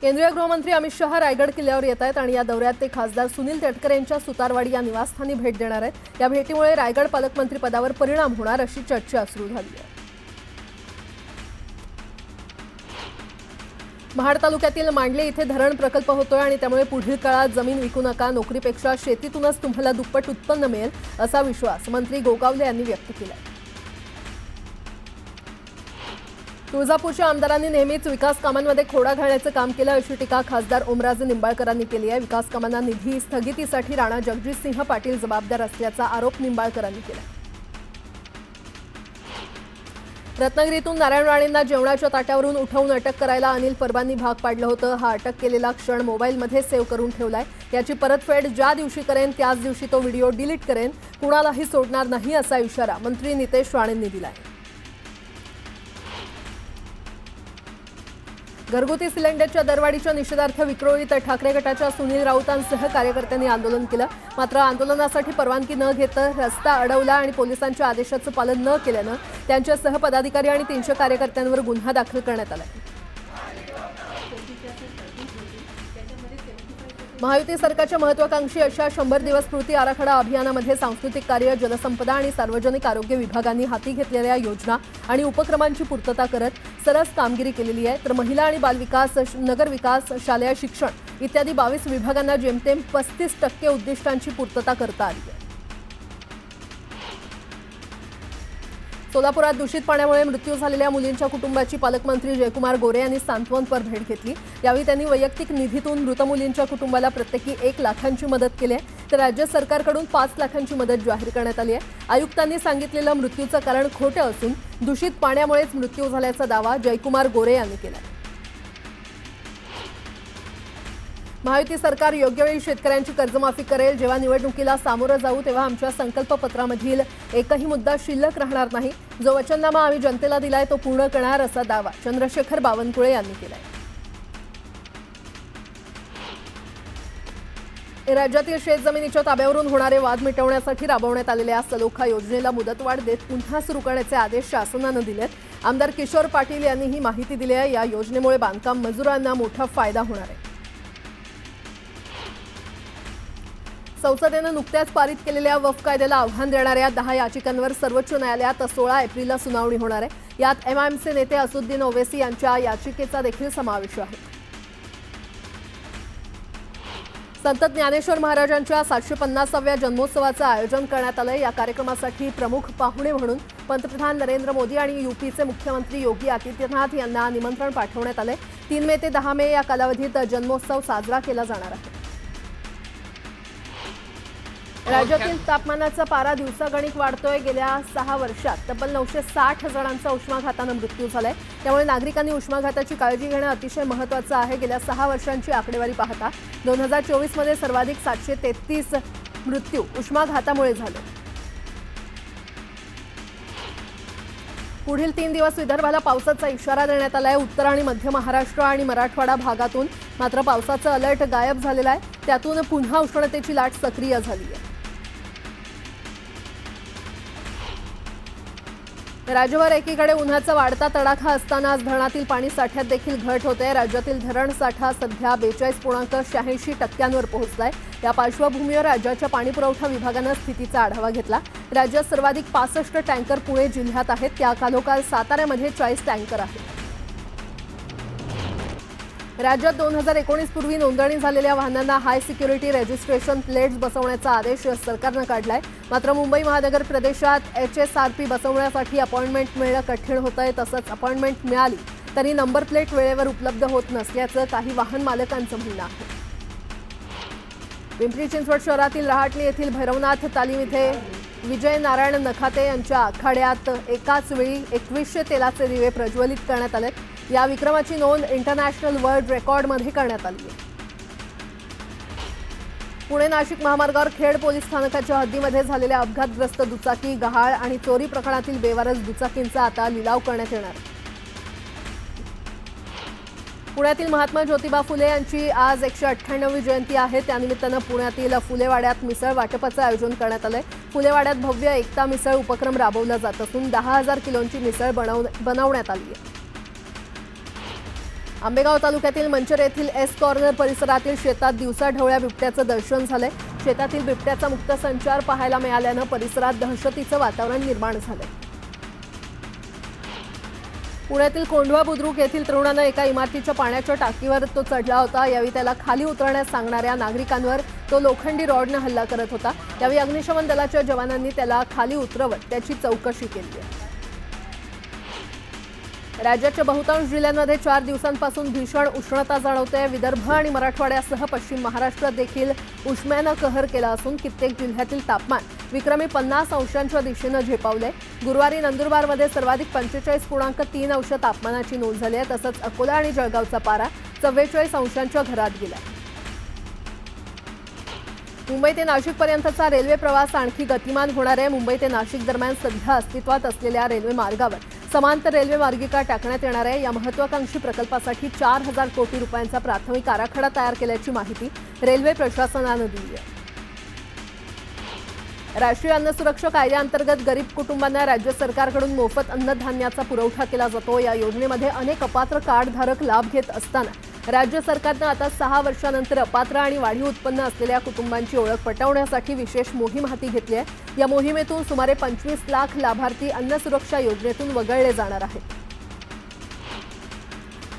केंद्रीय गृहमंत्री अमित शहा रायगड किल्ल्यावर येत आहेत आणि या दौऱ्यात ते खासदार सुनील तटकरे यांच्या सुतारवाडी या निवासस्थानी भेट देणार आहेत। या भेटीमुळे रायगड पालकमंत्री पदावर परिणाम होणार अशी चर्चा सुरू झाली आहे। महाड तालुक्यातील मांडले इथे धरण प्रकल्प होतोय आणि त्यामुळे पुढील काळात जमीन विकू नका, नोकरीपेक्षा शेतीतूनच तुम्हाला दुप्पट उत्पन्न मिळेल असा विश्वास मंत्री गोगावले यांनी व्यक्त केला। तुळजापूरच्या आमदारांनी नेहमीच विकास कामांमध्ये खोडा घालण्याचं काम केलं अशी टीका खासदार ओमराजे निंबाळकरांनी केली आहे। विकास कामांना निधी स्थगितीसाठी राणा जगजितसिंह पाटील जबाबदार असल्याचा आरोप निंबाळकरांनी केला। रत्नागिरीतून नारायण राणेंना जेवणाच्या ताट्यावरून उठवून अटक करायला अनिल परबांनी भाग पाडलं होतं। हा अटक केलेला क्षण मोबाईलमध्ये सेव्ह करून ठेवलाय। याची परतफेड ज्या दिवशी करेन त्याच दिवशी तो व्हिडिओ डिलीट करेन, कुणालाही सोडणार नाही असा इशारा मंत्री नितेश राणेंनी दिलाय। घरगुती सिलेंडरच्या दरवाढीच्या निषेधार्थ विक्रोळीत ठाकरे गटाच्या सुनील राऊतांसह कार्यकर्त्यांनी आंदोलन केलं। मात्र आंदोलनासाठी परवानगी न घेता रस्ता अडवला आणि पोलिसांच्या आदेशाचं पालन न केल्यानं त्यांच्यासह पदाधिकारी आणि 300 कार्यकर्त्यांवर गुन्हा दाखल करण्यात आला। महायुती सरकारच्या महत्त्वाकांक्षी अशा 100 दिवस स्फूर्ती आराखडा अभियानामध्ये सांस्कृतिक कार्य, जलसंपदा आणि सार्वजनिक आरोग्य विभागांनी हाती घेतलेल्या योजना आणि उपक्रमांची पूर्तता करत सरस कामगिरी केलेली आहे। तर महिला आणि बालविकास, नगरविकास, शालेय शिक्षण इत्यादी 22 विभागांना जेमतेम 35% उद्दिष्टांची पूर्तता करता आली आहे। सोलापुरात दूषित पाण्यामुळे मृत्यू झालेल्या मुलींच्या कुटुंबाची पालकमंत्री जयकुमार गोरे यांनी सांत्वनपर भेट घेतली। यावेळी त्यांनी वैयक्तिक निधीतून मृत मुलींच्या कुटुंबाला प्रत्येकी 1 लाखांची मदत केली आहे, तर राज्य सरकारकडून 5 लाखांची मदत जाहीर करण्यात आली आहे। आयुक्तांनी सांगितलेलं मृत्यूचं कारण खोटं असून दूषित पाण्यामुळेच मृत्यू झाल्याचा दावा जयकुमार गोरे यांनी केला। महायुती सरकार योग्य वेळी शेतकऱ्यांची कर्जमाफी करेल। जेव्हा निवडणुकीला सामोरं जाऊ तेव्हा आमच्या संकल्पपत्रामधील एकही मुद्दा शिल्लक राहणार नाही। जो वचननामा आम्ही जनतेला दिलाय तो पूर्ण करणार असा दावा चंद्रशेखर बावनकुळे यांनी केलाय। राज्यातील शेतजमिनीच्या ताब्यावरून होणारे वाद मिटवण्यासाठी राबवण्यात आलेल्या सलोखा योजनेला मुदतवाढ देत पुन्हा सुरू करण्याचे आदेश शासनानं दिलेत। आमदार किशोर पाटील यांनी ही माहिती दिली आहे। या योजनेमुळे बांधकाम मजुरांना मोठा फायदा होणार आहे। संसदेनं नुकत्याच पारित केलेल्या वक्फ कायद्याला आव्हान देणाऱ्या 10 याचिकांवर सर्वोच्च न्यायालयात 16 एप्रिलला सुनावणी होणार आहे। यात एमआयएमचे नेते असुद्दीन ओवैसी यांच्या याचिकेचा देखील समावेश आहे। संत ज्ञानेश्वर महाराजांच्या 750व्या जन्मोत्सवाचं आयोजन करण्यात आलंय। या कार्यक्रमासाठी प्रमुख पाहुणे म्हणून पंतप्रधान नरेंद्र मोदी आणि यूपीचे मुख्यमंत्री योगी आदित्यनाथ यांना निमंत्रण पाठवण्यात आलंय। 3 मे ते 10 मे या कालावधीत जन्मोत्सव साजरा केला जाणार आहे। राज्यातील तापमानाचा पारा दिवसागणिक वाढतोय। गेल्या 6 वर्षात तब्बल 960 जणांचा उष्माघातानं मृत्यू झालाय। त्यामुळे नागरिकांनी उष्माघाताची काळजी घेणं अतिशय महत्त्वाचं आहे। गेल्या 6 वर्षांची आकडेवारी पाहता 2024 मध्ये सर्वाधिक 733 मृत्यू उष्माघातामुळे झाले। पुढील 3 दिवस विदर्भाला पावसाचा इशारा देण्यात आलाय। उत्तर आणि मध्य महाराष्ट्र आणि मराठवाडा भागातून मात्र पावसाचा अलर्ट गायब झालेला आहे। त्यातून पुन्हा उष्णतेची लाट सक्रिय झाली आहे। राज्यभर एकीकडे उन्हाचा वाढता तडाखा असताना आज धरणातील पाणी साठ्यात देखील घट होते। राज्यातील धरण साठा सध्या 42.86% पोहोचलाय। या पार्श्वभूमीवर राज्याच्या पाणीपुरवठा विभागानं स्थितीचा आढावा घेतला। राज्यात सर्वाधिक 65 टँकर पुणे जिल्ह्यात आहेत। त्या खालोखाल साताऱ्यामध्ये 40 टँकर आहेत। राज्यात 2019 पूर्वी नोंदणी झालेल्या वाहनांना हाय सिक्युरिटी रजिस्ट्रेशन प्लेट्स बसवण्याचा आदेश सरकारनं काढलाय। मात्र मुंबई महानगर प्रदेशात HSRP बसवण्यासाठी अपॉइंटमेंट मिळणं कठीण होतंय। तसंच अपॉइंटमेंट मिळाली तरी नंबर प्लेट वेळेवर उपलब्ध होत नसल्याचं काही वाहन मालकांचं म्हणणं आहे। पिंपरी चिंचवड शहरातील रहाटणी येथील भैरवनाथ तालीम इथे विजय नारायण नखाते यांच्या आखाड्यात एकाच वेळी 2100 तेलाचे दिवे प्रज्वलित करण्यात आले। या विक्रमाची नोंद इंटरनॅशनल वर्ल्ड रेकॉर्डमध्ये करण्यात आली आहे। पुणे नाशिक महामार्गावर खेड पोलीस स्थानकाच्या हद्दीमध्ये झालेल्या अपघातग्रस्त दुचाकी, गहाळ आणि चोरी प्रकरणातील बेवारस दुचाकींचा आता लिलाव करण्यात येणार आहे। पुण्यातील महात्मा ज्योतिबा फुले यांची आज 198वी जयंती आहे। त्यानिमित्तानं पुण्यातील फुलेवाड्यात मिसळ वाटपाचं आयोजन करण्यात आलंय। फुलेवाड्यात भव्य एकता मिसळ उपक्रम राबवला जात असून 10,000 किलोंची मिसळ बनवण्यात आली आहे। आंबेगाव तालुक्यातील मंचर येथील एस कॉर्नर परिसरातील शेतात दिवसाढवळ्या बिबट्याचं दर्शन झालंय। शेतातील बिबट्याचा मुक्त संचार पाहायला मिळाल्यानं परिसरात दहशतीचं वातावरण निर्माण झालंय। पुण्यातील कोंढवा बुद्रुक येथील तरुणानं एका इमारतीच्या पाण्याच्या टाकीवर तो चढला होता। यावेळी त्याला खाली उतरण्यास सांगणाऱ्या नागरिकांवर तो लोखंडी रॉडने हल्ला करत होता। यावेळी अग्निशमन दलाच्या जवानांनी त्याला खाली उतरवत त्याची चौकशी केली आहे। राज्याच्या बहुतांश जिल्ह्यांमध्ये 4 दिवसांपासून भीषण उष्णता जाणवते। विदर्भ आणि मराठवाड्यासह पश्चिम महाराष्ट्रात देखील उष्म्यानं कहर केला असून कित्येक जिल्ह्यातील तापमान विक्रमी 50 अंशांच्या दिशेनं झेपावले। गुरुवारी नंदुरबारमध्ये सर्वाधिक 45.3 अंश तापमानाची नोंद झाली आहे। तसंच अकोला आणि जळगावचा पारा 44 अंशांच्या घरात गेला। मुंबई ते नाशिकपर्यंतचा रेल्वे प्रवास आणखी गतिमान होणार आहे। मुंबई ते नाशिक दरम्यान सध्या अस्तित्वात असलेल्या रेल्वे मार्गावर समांतर रेल्वे मार्गिका टाकण्यात येणार आहे। या महत्त्वाकांक्षी प्रकल्पासाठी 4000 कोटी रुपयांचा प्राथमिक आराखडा तयार केल्याची माहिती रेल्वे प्रशासनानं दिली आहे। राष्ट्रीय अन्न सुरक्षा कायद्याअंतर्गत गरीब कुटुंबांना राज्य सरकारकडून मोफत अन्नधान्याचा पुरवठा केला जातो। या योजनेमध्ये अनेक अपात्र कार्डधारक लाभ घेत असताना राज्य सरकारनं आता 6 वर्षांनंतर अपात्र आणि वाढीव उत्पन्न असलेल्या कुटुंबांची ओळख पटवण्यासाठी विशेष मोहीम हाती घेतली आहे। या मोहिमेतून सुमारे 25 लाख लाभार्थी अन्न सुरक्षा योजनेतून वगळले जाणार आहेत।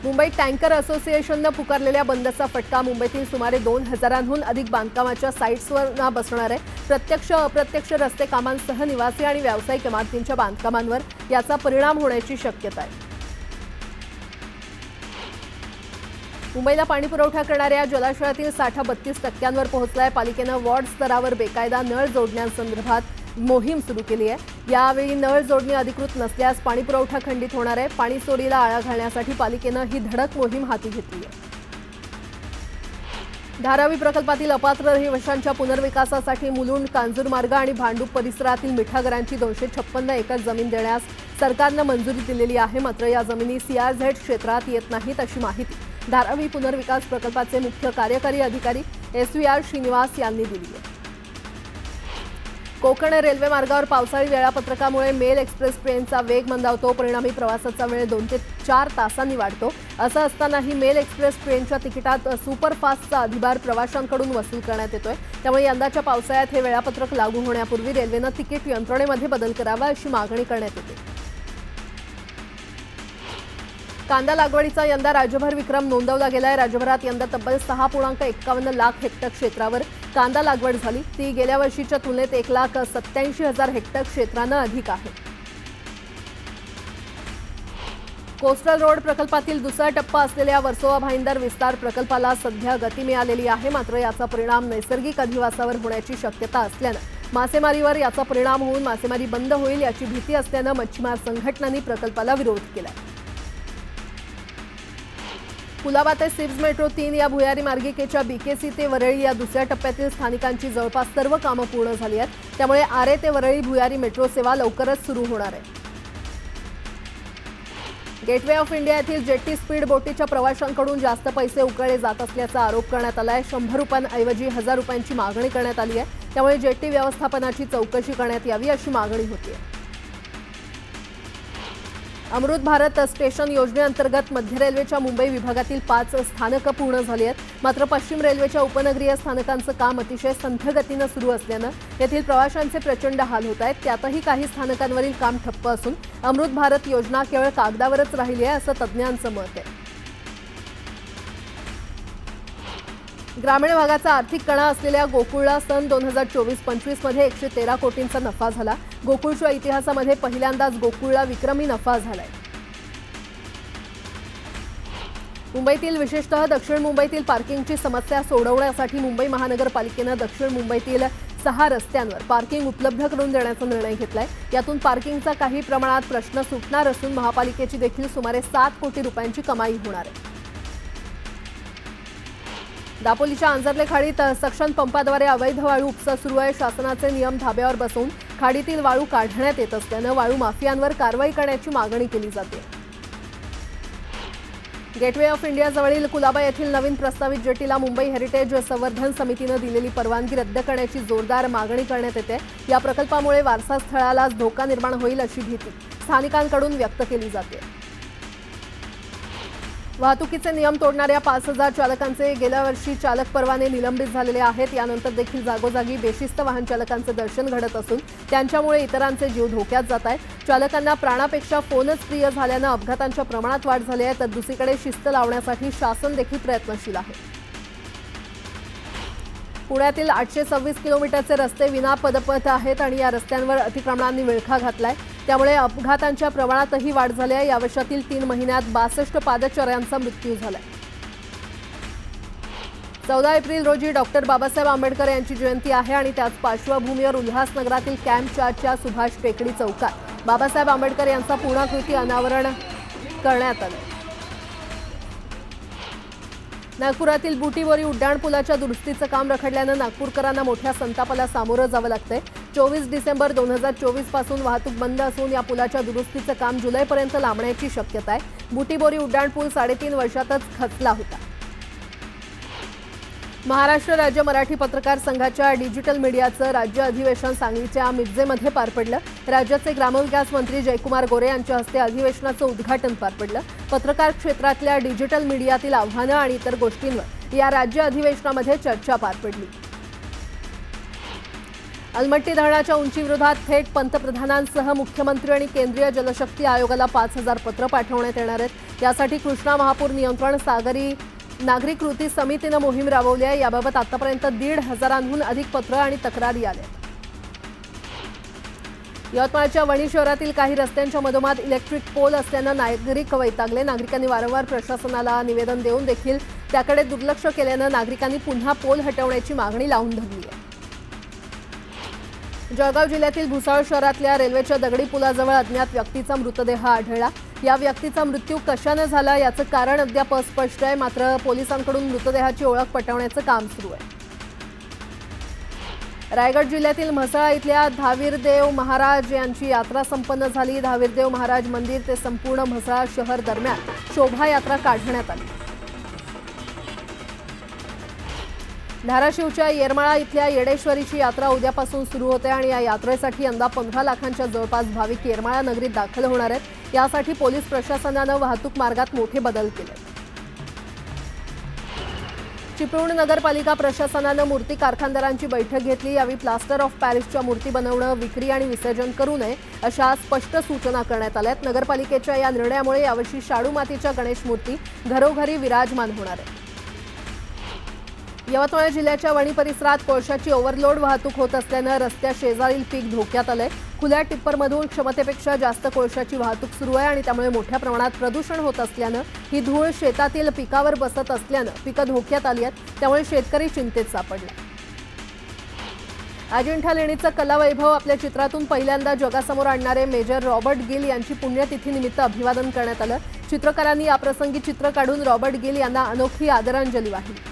मुंबईत टँकर असोसिएशननं पुकारलेल्या बंदचा फटका मुंबईतील सुमारे 2000हून अधिक बांधकामाच्या साईट्सवर बसणार आहे। प्रत्यक्ष अप्रत्यक्ष रस्ते कामांसह निवासी आणि व्यावसायिक इमारतींच्या बांधकामांवर याचा परिणाम होण्याची शक्यता आहे। मुंबईला पाणी पुरवठा करणाऱ्या जलाशयातील साठा 32% पोहोचलाय। पालिकेनं वॉर्ड स्तरावर बेकायदा नळ जोडण्यांसंदर्भात मोहीम सुरू केली आहे। यावेळी नळ जोडणी अधिकृत नसल्यास पाणी पुरवठा खंडित होणार आहे। पाणी चोरीला आळा घालण्यासाठी पालिकेनं ही धडक मोहीम हाती घेतली आहे। धारावी प्रकल्पातील अपात्र रहिवाशांच्या पुनर्विकासासाठी मुलुंड, कांजूरमार्ग आणि भांडूप परिसरातील मिठागरांची 256 एकर जमीन देण्यास सरकारनं मंजुरी दिलेली आहे। मात्र या जमिनी CRZ क्षेत्रात येत नाहीत अशी माहिती धारावी पुनर्विकास प्रकल्पाचे मुख्य कार्यकारी अधिकारी SVR श्रीनिवास यांनी दिली आहे। कोकण रेल्वे मार्गावर पावसाळी वेळापत्रकामुळे मेल एक्सप्रेस ट्रेनचा वेग मंदावतो। परिणामी प्रवासाचा वेळ 2 ते 4 तासांनी वाढतो। असं असतानाही मेल एक्सप्रेस ट्रेनच्या तिकिटात सुपरफास्टचा अधिभार प्रवाशांकडून वसूल करण्यात येतोय। त्यामुळे यंदाच्या पावसाळ्यात हे वेळापत्रक लागू होण्यापूर्वी रेल्वेनं तिकीट यंत्रणेमध्ये बदल करावा अशी मागणी करण्यात येते। कांदा लागवडीचा यंदा राज्यभर विक्रम नोंदवला गेलाय। राज्यभरात यंदा तब्बल 6.51 लाख हेक्टर क्षेत्रावर कांदा लागवड झाली। ती गेल्या वर्षीच्या तुलनेत 1,87,000 हेक्टर क्षेत्रानं अधिक आहे। कोस्टल रोड प्रकल्पातील दुसरा टप्पा असलेल्या वर्सोवा भाईंदर विस्तार प्रकल्पाला सध्या गती मिळालेली आहे। मात्र याचा परिणाम नैसर्गिक अधिवासावर होण्याची शक्यता असल्यानं मासेमारीवर याचा परिणाम होऊन मासेमारी बंद होईल याची भीती असल्यानं मच्छीमार संघटनांनी प्रकल्पाला विरोध केलाय। कुलाबा ते सिब्स मेट्रो 3 या भुयारी मार्गिकेच्या BKC ते वरळी या दुसऱ्या टप्प्यातील स्थानिकांची जवळपास सर्व कामं पूर्ण झाली आहेत। त्यामुळे आरे ते वरळी भुयारी मेट्रो सेवा लवकरच सुरू होणार आहे। गेटवे ऑफ इंडिया येथील जेट्टी स्पीड बोटीच्या प्रवाशांकडून जास्त पैसे उकळले जात असल्याचा आरोप करण्यात आलाय। 100 रुपयांऐवजी 1000 रुपयांची मागणी करण्यात आली आहे। त्यामुळे जेट्टी व्यवस्थापनाची चौकशी करण्यात यावी अशी मागणी होती। अमृत भारत स्टेशन योजनेअंतर्गत मध्य रेल्वेच्या मुंबई विभागातील 5 स्थानकं पूर्ण झाली आहेत। मात्र पश्चिम रेल्वेच्या उपनगरीय स्थानकांचं काम अतिशय संथ गतीनं सुरू असल्यानं येथील प्रवाशांचे प्रचंड हाल होत आहेत। त्यातही काही स्थानकांवरील काम ठप्प असून अमृत भारत योजना केवळ कागदावरच राहिली आहे असं तज्ज्ञांचं मत आहे। ग्रामीण भागाचा आर्थिक कणा असलेल्या गोकुळला सन 2024-25 मध्ये 113 कोटींचा नफा झाला। गोकुळच्या इतिहासामध्ये पहिल्यांदाच गोकुळला विक्रमी नफा झालाय। मुंबईतील विशेषतः दक्षिण मुंबईतील पार्किंगची समस्या सोडवण्यासाठी मुंबई महानगरपालिकेनं दक्षिण मुंबईतील 6 रस्त्यांवर पार्किंग उपलब्ध करून देण्याचा निर्णय घेतलाय। यातून पार्किंगचा काही प्रमाणात प्रश्न सुटणार असून महापालिकेची देखील सुमारे 7 कोटी रुपयांची कमाई होणार आहे। दापोलीच्या आंजर्ले खाडीत सक्शन पंपाद्वारे अवैध वाळू उपसा सुरू आहे। शासनाचे नियम धाब्यावर बसवून खाडीतील वाळू काढण्यात येत असल्यानं वाळू माफियांवर कारवाई करण्याची मागणी केली जाते। गेटवे ऑफ इंडिया जवळील कुलाबा येथील नवीन प्रस्तावित जेटीला मुंबई हेरिटेज संवर्धन समितीनं दिलेली परवानगी रद्द करण्याची जोरदार मागणी करण्यात येते। या प्रकल्पामुळे वारसा स्थळालाच धोका निर्माण होईल अशी भीती स्थानिकांकडून व्यक्त केली जाते। वाहतुकीचे नियम तोडणाऱ्या 5,000 चालकांचे गेल्या वर्षी चालक परवाने निलंबित झालेले आहेत। यानंतर देखील जागोजागी बेशिस्त वाहन चालकांचे दर्शन घडत असून त्यांच्यामुळे इतरांचे जीव धोक्यात जात आहेत। चालकांना प्राणापेक्षा फोनच प्रिय झाल्यानं अपघातांच्या प्रमाणात वाढ झाली आहे, तर दुसरीकडे शिस्त लावण्यासाठी शासन देखील प्रयत्नशील आहे। पुण्यातील 826 किलोमीटरचे रस्ते विना पदपथ आहेत आणि या रस्त्यांवर अतिक्रमणांनी विळखा घातलाय, त्यामुळे अपघातांच्या प्रमाणातही वाढ झाली आहे। या वर्षातील 3 महिन्यात 62 पादचाऱ्यांचा मृत्यू झालाय। 14 एप्रिल रोजी डॉक्टर बाबासाहेब आंबेडकर यांची जयंती आहे आणि त्याच पार्श्वभूमीवर उल्हासनगरातील कॅम्प 4च्या सुभाष टेकडी चौकात बाबासाहेब आंबेडकर यांचा पूर्णाकृती अनावरण करण्यात आलं। नागपुरातील बुटीबोरी उड्डाणपुलाच्या दुरुस्तीचं काम रखडल्यानं नागपूरकरांना मोठ्या संतापाला सामोरं जावं लागतंय। 24 डिसेंबर 2024 पासून वाहतूक बंद असून या पुलाच्या दुरुस्तीचं काम जुलैपर्यंत लांबण्याची शक्यता आहे। बुटीबोरी उड्डाणपूल 3.5 वर्षातच खचला होता। महाराष्ट्र राज्य मराठी पत्रकार संघाच्या डिजिटल मीडियाचं राज्य अधिवेशन सांगलीच्या मिरजेमध्ये पार पडलं। राज्याचे ग्रामविकास मंत्री जयकुमार गोरे यांच्या हस्ते अधिवेशनाचं उद्घाटन पार पडलं। पत्रकार क्षेत्रातल्या डिजिटल मीडियातील आव्हानं आणि इतर गोष्टींवर या राज्य अधिवेशनामध्ये चर्चा पार पडली। अलमट्टी धरणाच्या उंचीविरोधात थेट पंतप्रधानांसह मुख्यमंत्री आणि केंद्रीय जलशक्ती आयोगाला 5,000 पत्र पाठवण्यात येणार आहेत। यासाठी कृष्णा महापूर नियंत्रण सागरी नागरिक कृती समितीनं मोहीम राबवली आहे। याबाबत आतापर्यंत 1,500हून अधिक पत्र आणि तक्रारी आल्या। यवतमाळच्या वणी शहरातील काही रस्त्यांच्या मधोमध इलेक्ट्रिक पोल असल्यानं नागरिक वैतागले। नागरिकांनी वारंवार प्रशासनाला निवेदन देऊन देखील त्याकडे दुर्लक्ष केल्यानं नागरिकांनी पुन्हा पोल हटवण्याची मागणी लावून धरली आहे। जळगाव जिल्ह्यातील भुसावळ शहरातल्या रेल्वेच्या दगडी पुलाजवळ अज्ञात व्यक्तीचा मृतदेह आढळला। या व्यक्तीचा मृत्यू कशाने झाला याचं कारण अद्याप अस्पष्ट आहे, मात्र पोलिसांकडून मृतदेहाची ओळख पटवण्याचं काम सुरू आहे। रायगड जिल्ह्यातील म्हसळा इथल्या धावीरदेव महाराज यांची यात्रा संपन्न झाली। धावीरदेव महाराज मंदिर ते संपूर्ण म्हसळा शहर दरम्यान शोभायात्रा काढण्यात आली। धाराशिवच्या येरमाळा इथल्या येडेश्वरीची यात्रा उद्यापासून सुरू होते आणि या यात्रेसाठी यंदा 15 लाखांच्या जवळपास भाविक येरमाळा नगरीत दाखल होणार आहेत। यासाठी पोलीस प्रशासनानं वाहतूक मार्गात मोठे बदल केले। चिपळूण नगरपालिका प्रशासनानं मूर्ती कारखानदारांची बैठक घेतली। यावेळी प्लास्टर ऑफ पॅरिसच्या मूर्ती बनवणं, विक्री आणि विसर्जन करू नये अशा स्पष्ट सूचना करण्यात आल्यात। नगरपालिकेच्या या निर्णयामुळे यावर्षी शाडू मातीच्या गणेश मूर्ती घरोघरी विराजमान होणार आहेत। यवतमाळ जिल्ह्याच्या वणी परिसरात कोळशाची ओव्हरलोड वाहतूक होत असल्यानं रस्त्या शेजारील पीक धोक्यात आलंय। खुल्या टिप्परमधून क्षमतेपेक्षा जास्त कोळशाची वाहतूक सुरू आहे आणि त्यामुळे मोठ्या प्रमाणात प्रदूषण होत असल्यानं ही धूळ शेतातील पिकावर बसत असल्यानं पिकं धोक्यात आली आहेत, त्यामुळे शेतकरी चिंतेत सापडला। अजिंठा लेणीचं कलावैभव आपल्या चित्रातून पहिल्यांदा जगासमोर आणणारे मेजर रॉबर्ट गिल यांची पुण्यतिथीनिमित्त अभिवादन करण्यात आलं। चित्रकारांनी याप्रसंगी चित्र काढून रॉबर्ट गिल यांना अनोखी आदरांजली वाहिली।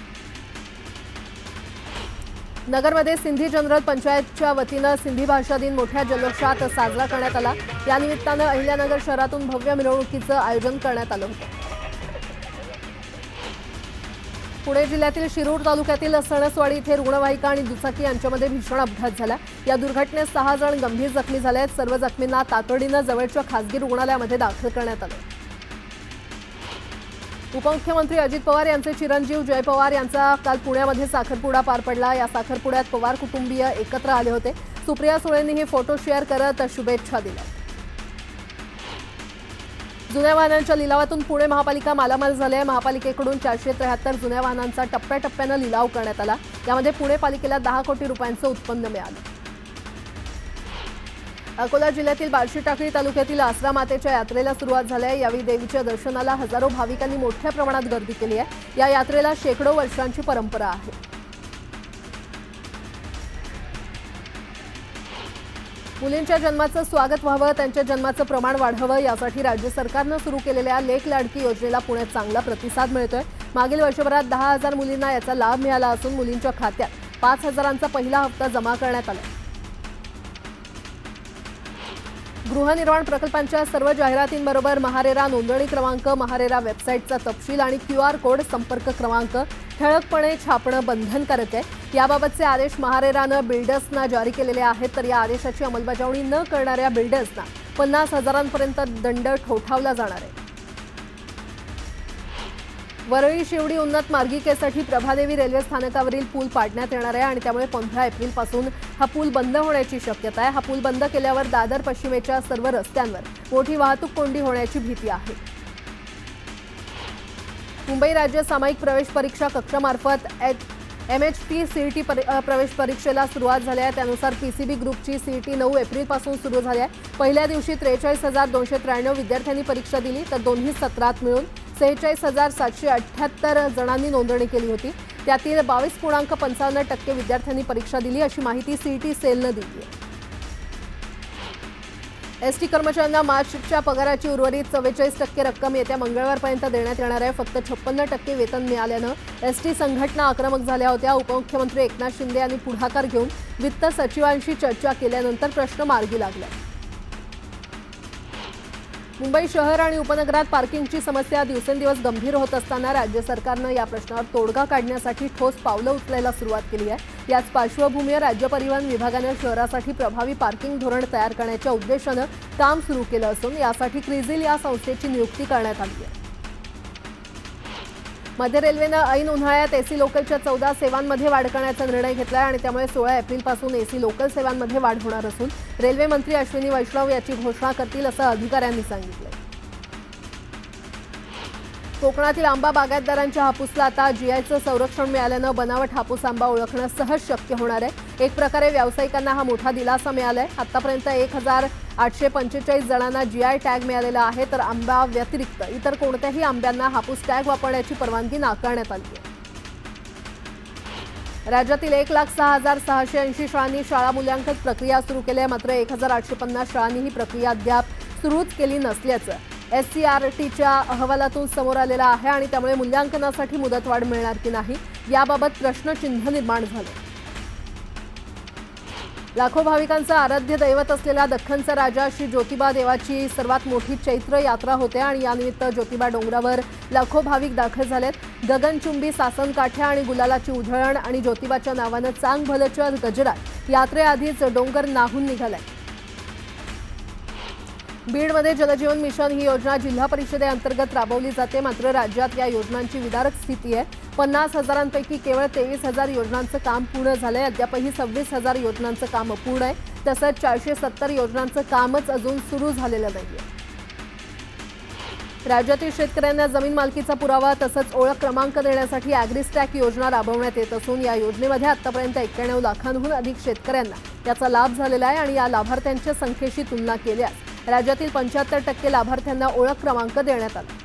नगरमध्ये सिंधी जनरल पंचायतच्या वतीनं सिंधी भाषा दिन मोठ्या जल्लोषात साजरा करण्यात आला। या निमित्तानं अहिल्यानगर शहरातून भव्य मिरवणुकीचं आयोजन करण्यात आलं होतं। पुणे जिल्ह्यातील शिरूर तालुक्यातील सणसवाडी इथे रुग्णवाहिका आणि दुचाकी यांच्यामध्ये भीषण अपघात झाला। या दुर्घटनेत 6 जण गंभीर जखमी झाले आहेत। सर्व जखमींना तातडीनं जवळच्या खासगी रुग्णालयामध्ये दाखल करण्यात आलं। उपमुख्यमंत्री अजित पवार यांचे चिरंजीव जय पवार यांचा काल पुण्यामध्ये साखरपुडा पार पडला। या साखरपुड्यात पवार कुटुंबीय एकत्र आले होते। सुप्रिया सुळेंनीही फोटो शेअर करत शुभेच्छा दिल्या। जुन्या वाहनांच्या लिलावातून पुणे महापालिका मालामाल झाली आहे। महापालिकेकडून 473 जुन्या वाहनांचा टप्प्याटप्प्यानं लिलाव करण्यात आला। यामध्ये पुणे पालिकेला 10 कोटी रुपयांचं उत्पन्न मिळालं। अकोला जिल्ह्यातील बार्शी टाकळी तालुक्यातील आसरा मातेच्या यात्रेला सुरुवात झाली आहे। यावेळी देवीच्या दर्शनाला हजारो भाविकांनी मोठ्या प्रमाणात गर्दी केली आहे। या यात्रेला शेकडो वर्षांची परंपरा आहे। मुलींच्या जन्माचं स्वागत व्हावं, त्यांच्या जन्माचं प्रमाण वाढावं यासाठी राज्य सरकारनं सुरू केलेल्या लेक लाडकी योजनेला पुण्यात चांगला प्रतिसाद मिळतोय। मागील वर्षभरात 10,000 मुलींना याचा लाभ मिळाला असून मुलींच्या खात्यात 5,000चा पहिला हप्ता जमा करण्यात आला। गृहनिर्माण प्रकल्पांच्या सर्व जाहिरातींबरोबर महारेरा नोंदणी क्रमांक, महारेरा वेबसाईटचा तपशील आणि QR कोड, संपर्क क्रमांक ठळकपणे छापणं बंधनकारक आहे। याबाबतचे आदेश महारेरानं बिल्डर्सना जारी केलेले आहेत, तर या आदेशाची अंमलबजावणी न करणाऱ्या बिल्डर्सना 50,000पर्यंत दंड ठोठावला जाणार आहे। वरळी शिवडी उन्नत मार्गिकेसाठी प्रभादेवी रेल्वे स्थानकावरील पूल पाडण्यात येणार आहे आणि त्यामुळे 15 एप्रिलपासून हा पूल बंद होण्याची शक्यता आहे। हा पूल बंद केल्यावर दादर पश्चिमेच्या सर्व रस्त्यांवर मोठी वाहतूक कोंडी होण्याची भीती आहे। मुंबई राज्य सामायिक प्रवेश परीक्षा कक्षामार्फत MHT CET प्रवेश परीक्षेला सुरुवात झाली आहे। त्यानुसार PCB ग्रुपची CET 9 एप्रिलपासून सुरू झाली आहे। पहिल्या दिवशी 43,293 विद्यार्थ्यांनी परीक्षा दिली, तर दोन्ही सत्रात मिळून 46,778 जणांनी नोंदणी केली होती। त्यातील 22.55% विद्यार्थ्यांनी परीक्षा दिली, अशी माहिती CET सेलने दिली आहे। एसटी कर्मचाऱ्यांना मार्चच्या पगाराची उर्वरित 44% रक्कम येत्या मंगळवारपर्यंत देण्यात येणार आहे। फक्त 56% वेतन मिळाल्यानं एसटी संघटना आक्रमक झाल्या होत्या। उपमुख्यमंत्री एकनाथ शिंदे यांनी पुढाकार घेऊन वित्त सचिवांशी चर्चा केल्यानंतर प्रश्न मार्गी लागला। मुंबई शहर आणि उपनगरात पार्किंगची समस्या दिवसेंदिवस गंभीर होत असताना राज्य सरकारनं या प्रश्नावर तोडगा काढण्यासाठी ठोस पावलं उचलायला सुरुवात केली आहे। याच पार्श्वभूमीवर राज्य परिवहन विभागाने शहरासाठी प्रभावी पार्किंग धोरण तयार करण्याच्या उद्देशाने काम सुरू केलं असून यासाठी क्रिझिल या संस्थेची नियुक्ती करण्यात आली आहे। मध्य रेल्वेने ऐन उन्हाळ्यात एसी लोकलच्या 14 सेवांमध्ये वाढ करण्याचा निर्णय घेतला आणि त्यामुळे 16 एप्रिलपासून एसी लोकल सेवांमध्ये वाढ होणार असून रेल्वे मंत्री अश्विनी वैष्णव याची घोषणा करतील, असं अधिकाऱ्यांनी सांगितलं। कोकणातील आंबा बागायतदारांच्या हापूसला आता जीआयचं संरक्षण मिळाल्यानं बनावट हापूस आंबा ओळखणं सहज शक्य होणार आहे। एक प्रकारे व्यावसायिकांना हा मोठा दिलासा मिळाला आहे। आतापर्यंत 1,845 जणांना जीआय टॅग मिळालेला आहे, तर आंबा व्यतिरिक्त इतर कोणत्याही आंब्यांना हापूस टॅग वापरण्याची परवानगी नाकारण्यात आली आहे। राज्यातील 1,06,680 शाळांनी शाळा मूल्यांकन प्रक्रिया सुरू केली आहे, मात्र 1,850 शाळांनी ही प्रक्रिया अद्याप सुरूच केली नसल्याचं SCRTच्या अहवालातून समोर आलेलं आहे आणि त्यामुळे मूल्यांकनासाठी मुदतवाढ मिळणार की नाही याबाबत प्रश्नचिन्ह निर्माण झाले। लाखो भाविकांचं आराध्य दैवत असलेल्या दख्खनचा राजा श्री ज्योतिबा देवाची सर्वात मोठी चैत्र यात्रा होते आणि यानिमित्त ज्योतिबा डोंगरावर लाखो भाविक दाखल झालेत। गगनचुंबी सासनकाठ्या आणि गुलालाची उधळण आणि ज्योतिबाच्या नावानं चांग भलच्या गजरात यात्रेआधीच डोंगर नाहून निघालाय। बीडमध्ये जलजीवन मिशन ही योजना जिल्हा परिषदेअंतर्गत राबवली जाते, मात्र राज्यात या योजनांची विदारक स्थिती आहे। 50,000 केवळ 23,000 योजनांचं काम पूर्ण झालंय। अद्यापही 26,000 योजनांचं काम अपूर्ण आहे, तसंच 470 योजनांचं कामच अजून सुरू झालेलं नाहीये। राज्यातील शेतकऱ्यांना जमीन मालकीचा पुरावा तसंच ओळख क्रमांक देण्यासाठी ॲग्रीस्टॅक योजना राबवण्यात येत असून या योजनेमध्ये आतापर्यंत 91 लाखांहून अधिक शेतकऱ्यांना याचा लाभ झालेला आहे आणि या लाभार्थ्यांच्या संख्येशी तुलना केल्यास राज्यातील 75% लाभार्थ्यांना ओळख क्रमांक देण्यात आला।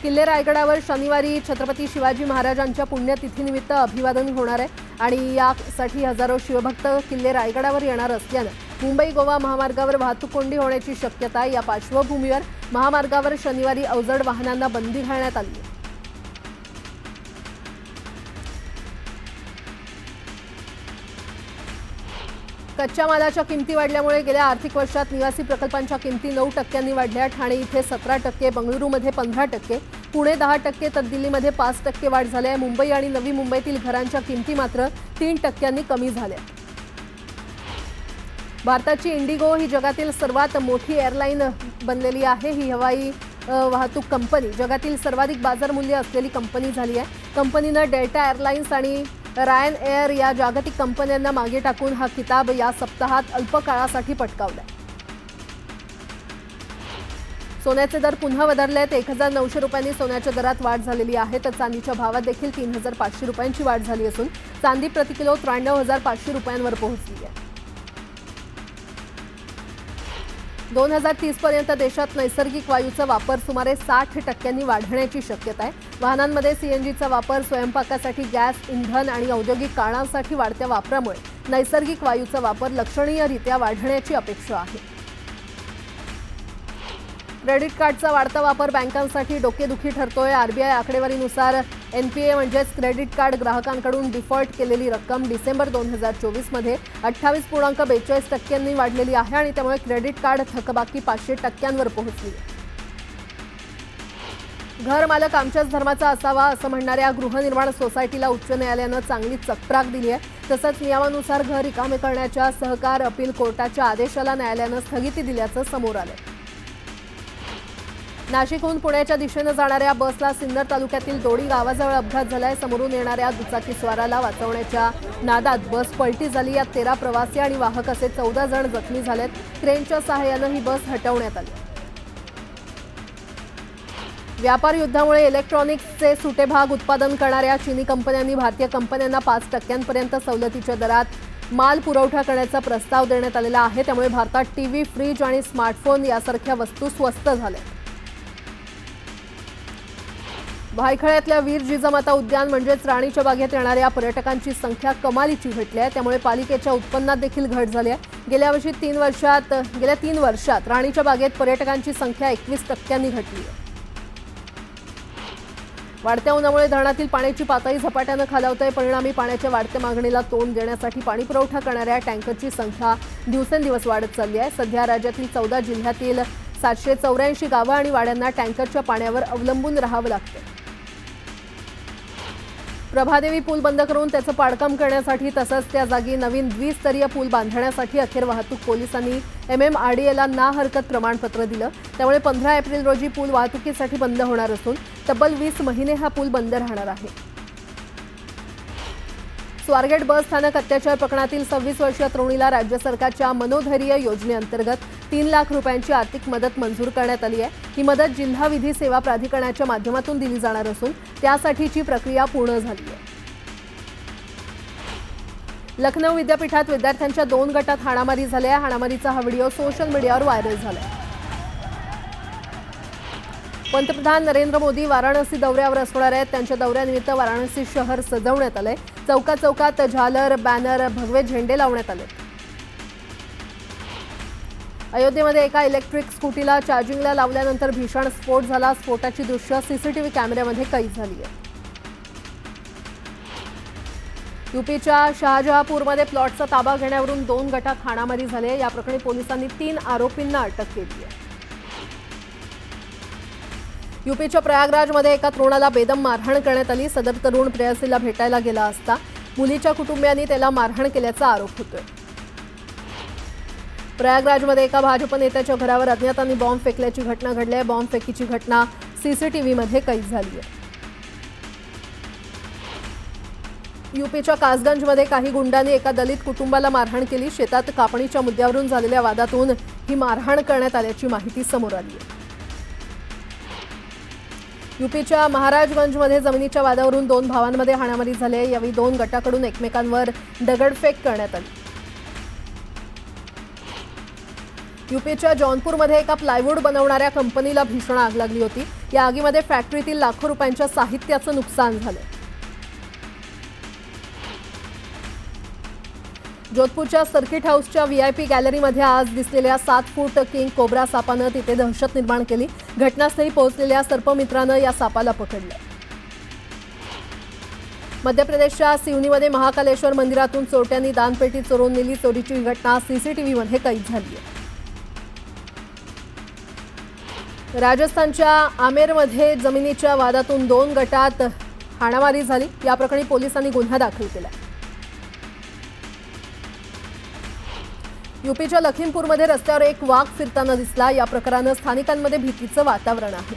किल्ले रायगडावर शनिवारी छत्रपती शिवाजी महाराजांच्या पुण्यतिथीनिमित्त अभिवादन होणार आहे आणि यासाठी हजारो शिवभक्त किल्ले रायगडावर येणार असल्यानं मुंबई गोवा महामार्गावर वाहतूक कोंडी होण्याची शक्यता आहे। या पार्श्वभूमीवर महामार्गावर शनिवारी अवजड वाहनांना बंदी घालण्यात आली आहे। कच्च्या मालाच्या किमती वाढल्यामुळे गेल्या आर्थिक वर्षात निवासी प्रकल्पांच्या किमती 9% वाढल्या। ठाणे इथे 17%, बंगळुरूमध्ये 15%, पुणे 10%, तर दिल्लीमध्ये 5% वाढ झाली आहे। मुंबई आणि नवी मुंबईतील घरांच्या किमती मात्र 3% कमी झाल्या। भारताची इंडिगो ही जगातील सर्वात मोठी एअरलाईन बनलेली आहे। ही हवाई वाहतूक कंपनी जगातील सर्वाधिक बाजार मूल्य असलेली कंपनी झाली आहे। कंपनीनं डेल्टा एअरलाइन्स आणि रायन एअर या जागतिक कंपन्यांना मागे टाकून हा किताब या सप्ताहात अल्प काळासाठी पटकावला। सोन्याचे दर पुन्हा वधारलेत। 1,900 रुपयांनी सोन्याच्या दरात वाढ झालेली आहे, तर चांदीच्या भावात देखील 3,500 रुपयांची वाढ झाली असून चांदी प्रति किलो 93,500 रुपयांवर पोहोचली आहे। 2030 पर्यंत देशात नैसर्गिक वायूचा वापर सुमारे 60% वाढण्याची शक्यता आहे। वाहनांमध्ये सीएनजीचा वापर, स्वयंपाकासाठी गॅस, इंधन आणि औद्योगिक कारणांसाठी वाढत्या वापरामुळे नैसर्गिक वायूचा वापर लक्षणीयरित्या वाढण्याची अपेक्षा आहे। क्रेडिट कार्डचा वाढता वापर बँकांसाठी डोकेदुखी ठरतोय। आरबीआय आकडेवारीनुसार एनपीए म्हणजेच क्रेडिट कार्ड ग्राहकांकडून डिफॉल्ट केलेली रक्कम डिसेंबर 2024 मध्ये 28.42% वाढलेली आहे आणि त्यामुळे क्रेडिट कार्ड थकबाकी 500% पोहोचली आहे। घर मालक आमच्याच धर्माचा असावा असं म्हणणाऱ्या गृहनिर्माण सोसायटीला उच्च न्यायालयानं चांगली चकप्राक दिली आहे। तसंच नियमानुसार घर रिकामे करण्याच्या सहकार अपील कोर्टाच्या आदेशाला न्यायालयानं स्थगिती दिल्याचं समोर आलंय। नाशिकहून पुण्याच्या दिशेनं जाणाऱ्या बसला सिन्नर तालुक्यातील दोडी गावाजवळ अपघात झालाय। समोरून येणाऱ्या दुचाकीस्वाराला वाचवण्याच्या नादात बस पलटी झाली। यात 13 प्रवासी आणि वाहक असे 14 जण जखमी झालेत। क्रेनच्या सहाय्यानं ही बस हटवण्यात आली। व्यापार युद्धामुळे इलेक्ट्रॉनिक्सचे सुटे भाग उत्पादन करणाऱ्या चीनी कंपन्यांनी भारतीय कंपन्यांना 5% सवलतीच्या दरात माल पुरवठा करण्याचा प्रस्ताव देण्यात आलेला आहे। त्यामुळे भारतात टीव्ही, फ्रीज आणि स्मार्टफोन यासारख्या वस्तू स्वस्त झाल्या। भायखळ्यातल्या वीर जिजामाता उद्यान म्हणजेच राणीच्या बागेत येणाऱ्या पर्यटकांची संख्या कमालीची घटली आहे। त्यामुळे पालिकेच्या उत्पन्नात देखील घट झाली आहे। गेल्या 3 वर्षात राणीच्या बागेत पर्यटकांची संख्या 21% घटली आहे। वाढत्या उन्हामुळे धरणातील पाण्याची पातळी झपाट्यानं खालावते। परिणामी पाण्याच्या वाढत्या मागणीला तोंड देण्यासाठी पाणी पुरवठा करणाऱ्या टँकरची संख्या दिवसेंदिवस वाढत चालली आहे। सध्या राज्यातील 14 जिल्ह्यातील 784 गावं आणि वाड्यांना टँकरच्या पाण्यावर अवलंबून राहावं लागतं। प्रभादेवी पूल बंद करून त्याचं पाडकाम करण्यासाठी तसंच त्या जागी नवीन द्विस्तरीय पूल बांधण्यासाठी अखेर वाहतूक पोलिसांनी MMRDAला ना हरकत प्रमाणपत्र दिलं। त्यामुळे 15 एप्रिल रोजी पूल वाहतुकीसाठी बंद होणार असून तब्बल 20 महिने हा पूल बंद राहणार आहे। स्वारगेट बस स्थानक अत्याचार प्रकरणातील 26 वर्षीय तरुणीला राज्य सरकारच्या मनोधैर्य योजनेअंतर्गत 3 लाख रुपयांची आर्थिक मदत मंजूर करण्यात आली आहे। ही मदत जिल्हा विधी सेवा प्राधिकरणाच्या माध्यमातून दिली जाणार असून त्यासाठीची प्रक्रिया पूर्ण झाली आहे। लखनौ विद्यापीठात विद्यार्थ्यांच्या 2 गटात हाणामारी झाली आहे। हाणामारीचा हा व्हिडिओ सोशल मीडियावर व्हायरल झाला आहे। पंतप्रधान नरेंद्र मोदी वाराणसी दौऱ्यावर असणार आहेत। त्यांच्या दौऱ्यानिमित्त वाराणसी शहर सजवण्यात आलंय। चौकात झालर, बॅनर, भगवे झेंडे लावण्यात आले। अयोध्येमध्ये एका इलेक्ट्रिक स्कूटीला चार्जिंगला लावल्यानंतर भीषण स्फोट झाला। स्फोटाची दृश्य सीसीटीव्ही कॅमेऱ्यामध्ये कैद झाली आहे। यूपीच्या शहाजहांपूरमध्ये प्लॉटचा ताबा घेण्यावरून 2 गटात हाणामारी झाली आहे। या प्रकरणी पोलिसांनी 3 आरोपींना अटक केली आहे। यूपीच्या प्रयागराजमध्ये एका तरुणाला बेदम मारहाण करण्यात आली। सदर तरुण प्रेयसीला भेटायला गेला असता मुलीच्या कुटुंबियांनी त्याला मारहाण केल्याचा आरोप होतोय। प्रयागराजमध्ये एका भाजप नेत्याच्या घरावर अज्ञातांनी बॉम्ब फेकल्याची घटना घडली आहे। बॉम्बफेकीची घटना सीसीटीव्हीमध्ये कैद झाली आहे। यूपीच्या कासगंजमध्ये काही गुंडांनी एका दलित कुटुंबाला मारहाण केली। शेतात कापणीच्या मुद्द्यावरून झालेल्या वादातून ही मारहाण करण्यात आल्याची माहिती समोर आली आहे। यूपीच्या महाराजगंजमध्ये जमिनीच्या वादावरून 2 भावांमध्ये हाणामारी झाली आहे। यावेळी 2 गटाकडून एकमेकांवर दगडफेक करण्यात आली। यूपीच्या जौनपूरमध्ये एका प्लायवूड बनवणाऱ्या कंपनीला भीषण आग लागली होती। या आगीमध्ये फॅक्टरीतील लाखो रुपयांच्या साहित्याचं नुकसान झालं। जोधपूरच्या सर्किट हाऊसच्या VIP गॅलरीमध्ये आज दिसलेल्या 7 फूट किंग कोब्रा सापानं तिथे दहशत निर्माण केली। घटनास्थळी पोहोचलेल्या सर्पमित्रानं या सापाला पकडलं। मध्य प्रदेशच्या सिवनीमध्ये महाकालेश्वर मंदिरातून चोरट्यांनी दानपेटी चोरून नेली। चोरीची घटना सीसीटीव्हीमध्ये कैद झाली आहे। राजस्थानच्या आमेरमध्ये जमिनीच्या वादातून 2 गटात हाणामारी झाली। या प्रकरणी पोलिसांनी गुन्हा दाखल केला। यूपीच्या लखीमपूरमध्ये रस्त्यावर एक वाघ फिरताना दिसला। या प्रकारानं स्थानिकांमध्ये भीतीचं वातावरण आहे।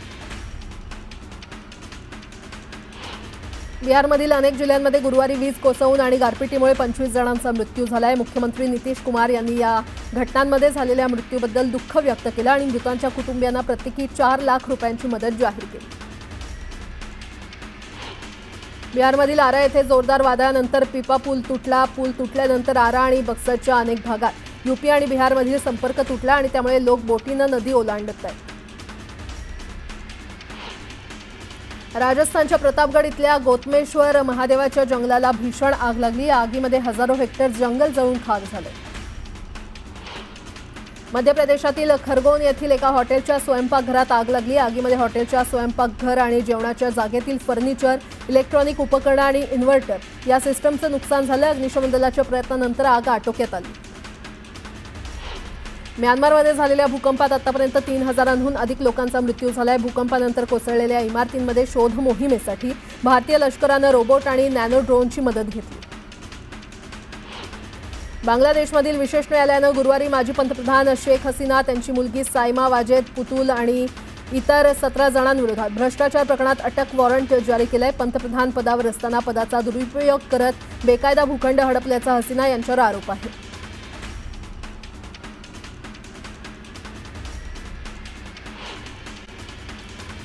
बिहारमधील अनेक जिल्ह्यांमध्ये गुरुवारी वीज कोसळून आणि गारपिटीमुळे 25 जणांचा मृत्यू झालाय। मुख्यमंत्री नितीश कुमार यांनी या घटनांमध्ये झालेल्या मृत्यूबद्दल दुःख व्यक्त केलं आणि मृतांच्या कुटुंबियांना प्रत्येकी 4 लाख रुपयांची मदत जाहीर केली। बिहारमधील आरा येथे जोरदार वादळानंतर पिपा पूल तुटला। पूल तुटल्यानंतर आरा आणि बक्सरच्या अनेक भागात यूपी आणि बिहारमधील संपर्क तुटला आणि त्यामुळे लोक बोटीनं नदी ओलांडत आहेत। राजस्थानच्या प्रतापगड इथल्या गोतमेश्वर महादेवाच्या जंगलाला भीषण आग लागली। या आगीमध्ये हजारो हेक्टर जंगल जळून खाक झाले। मध्य प्रदेशातील खरगोन येथील एका हॉटेलच्या स्वयंपाकघरात आग लागली। आगीमध्ये हॉटेलच्या स्वयंपाकघर आणि जेवणाच्या जागेतील फर्निचर, इलेक्ट्रॉनिक उपकरणं आणि इन्व्हर्टर या सिस्टमचं नुकसान झालं। अग्निशमन प्रयत्नानंतर आग आटोक्यात आली। म्यानमारमध्ये झालेल्या भूकंपात आतापर्यंत 3000हून अधिक लोकांचा मृत्यू झालाय। भूकंपानंतर कोसळलेल्या इमारतींमध्ये शोध मोहिमेसाठी भारतीय लष्करानं रोबोट आणि नॅनो ड्रोनची मदत घेतली। बांगलादेशमधील विशेष न्यायालयानं गुरुवारी माजी पंतप्रधान शेख हसीना, त्यांची मुलगी सायमा वाजेद पुतुल आणि इतर 17 जणांविरोधात भ्रष्टाचार प्रकरणात अटक वॉरंट जारी केलंय। पंतप्रधान पदावर असताना पदाचा दुरुपयोग करत बेकायदा भूखंड हडपल्याचा हसीना यांच्यावर आरोप आहे।